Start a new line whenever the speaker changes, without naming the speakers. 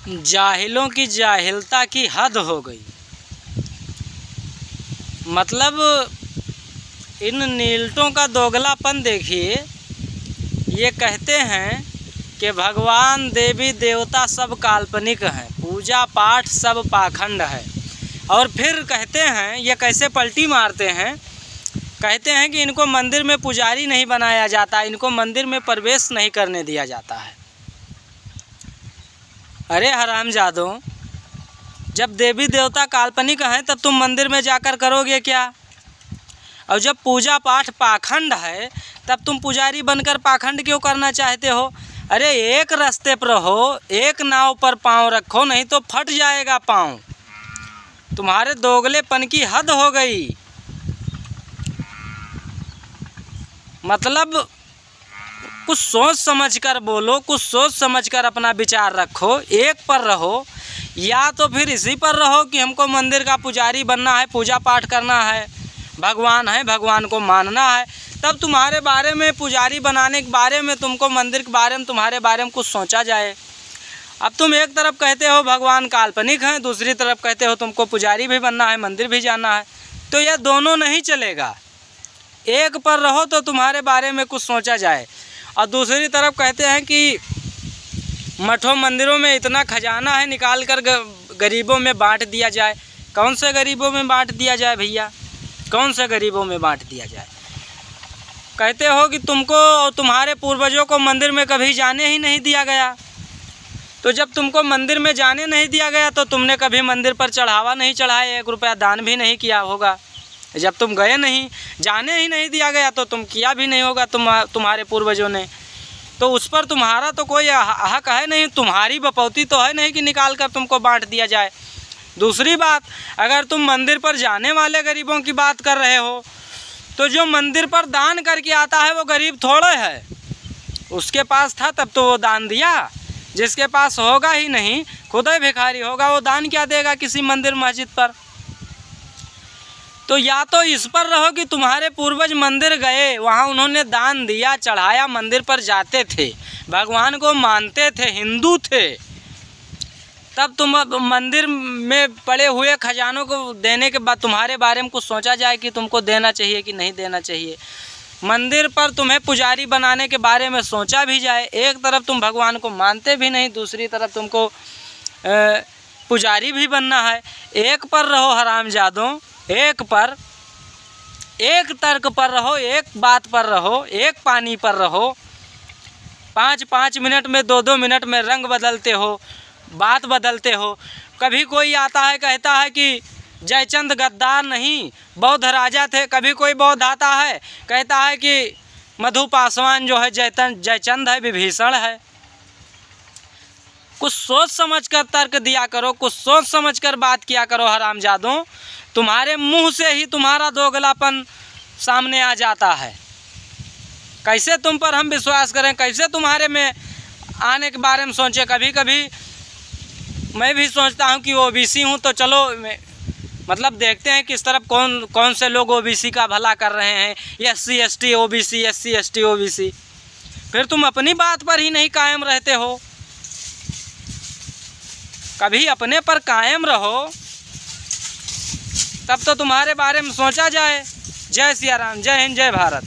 जाहिलों की जाहिलता की हद हो गई। मतलब इन नीलटों का दोगलापन देखिए। ये कहते हैं कि भगवान देवी देवता सब काल्पनिक हैं, पूजा पाठ सब पाखंड है। और फिर कहते हैं, ये कैसे पलटी मारते हैं, कहते हैं कि इनको मंदिर में पुजारी नहीं बनाया जाता, इनको मंदिर में प्रवेश नहीं करने दिया जाता है। अरे हरामजादों, जब देवी देवता काल्पनिक हैं तब तुम मंदिर में जाकर करोगे क्या? और जब पूजा पाठ पाखंड है तब तुम पुजारी बनकर पाखंड क्यों करना चाहते हो? अरे एक रास्ते पर रहो, एक नाव पर पाँव रखो, नहीं तो फट जाएगा पाँव। तुम्हारे दोगलेपन की हद हो गई। मतलब कुछ सोच समझकर बोलो, कुछ सोच समझकर अपना विचार रखो, एक पर रहो। या तो फिर इसी पर रहो कि हमको मंदिर का पुजारी बनना है, पूजा पाठ करना है, भगवान है, भगवान को मानना है, तब तुम्हारे बारे में, पुजारी बनाने के बारे में, तुमको मंदिर के बारे में, तुम्हारे बारे में कुछ सोचा जाए। अब तुम एक तरफ कहते हो भगवान काल्पनिक हैं, दूसरी तरफ कहते हो तुमको पुजारी भी बनना है, मंदिर भी जाना है, तो यह दोनों नहीं चलेगा। एक पर रहो तो तुम्हारे बारे में कुछ सोचा जाए, और दूसरी तरफ कहते हैं कि मठों मंदिरों में इतना खजाना है, निकाल कर गरीबों में बांट दिया जाए। कौन से गरीबों में बांट दिया जाए भैया? कौन से गरीबों में बांट दिया जाए? कहते हो कि तुमको और तुम्हारे पूर्वजों को मंदिर में कभी जाने ही नहीं दिया गया। तो जब तुमको मंदिर में जाने नहीं दिया गया तो तुमने कभी मंदिर पर चढ़ावा नहीं चढ़ाया, 1 रुपया दान भी नहीं किया होगा। जब तुम गए नहीं, जाने ही नहीं दिया गया, तो तुम किया भी नहीं होगा तुम्हारे पूर्वजों ने। तो उस पर तुम्हारा तो कोई हक है नहीं, तुम्हारी बपौती तो है नहीं कि निकाल कर तुमको बांट दिया जाए। दूसरी बात, अगर तुम मंदिर पर जाने वाले गरीबों की बात कर रहे हो, तो जो मंदिर पर दान करके आता है वो गरीब थोड़े है। उसके पास था तब तो वो दान दिया, जिसके पास होगा ही नहीं, खुद ही भिखारी होगा, वो दान क्या देगा किसी मंदिर मस्जिद पर? तो या तो इस पर रहो कि तुम्हारे पूर्वज मंदिर गए, वहाँ उन्होंने दान दिया, चढ़ाया, मंदिर पर जाते थे, भगवान को मानते थे, हिंदू थे, तब तुम मंदिर में पड़े हुए खजानों को देने के बाद तुम्हारे बारे में कुछ सोचा जाए कि तुमको देना चाहिए कि नहीं देना चाहिए। मंदिर पर तुम्हें पुजारी बनाने के बारे में सोचा भी जाए। एक तरफ तुम भगवान को मानते भी नहीं, दूसरी तरफ तुमको पुजारी भी बनना है। एक पर रहो हरामजादों, एक पर, एक तर्क पर रहो, एक बात पर रहो, एक पानी पर रहो। 5-5 मिनट में, 2-2 मिनट में रंग बदलते हो, बात बदलते हो। कभी कोई आता है कहता है कि जयचंद गद्दार नहीं, बौद्ध राजा थे। कभी कोई बौद्ध आता है कहता है कि मधु पासवान जो है जयचंद है, विभीषण है। कुछ सोच समझकर तर्क दिया करो, कुछ सोच समझकर बात किया करो हरामजादों। तुम्हारे मुंह से ही तुम्हारा दोगलापन सामने आ जाता है। कैसे तुम पर हम विश्वास करें, कैसे तुम्हारे में आने के बारे में सोचें? कभी कभी मैं भी सोचता हूँ कि ओबीसी हूँ, तो चलो मतलब देखते हैं किस तरफ कौन से लोग ओबीसी का भला कर रहे हैं, SC ST OBC, SC ST OBC. फिर तुम अपनी बात पर ही नहीं कायम रहते हो। कभी अपने पर कायम रहो, तब तो तुम्हारे बारे में सोचा जाए। जय सिया राम, जय हिंद, जय भारत।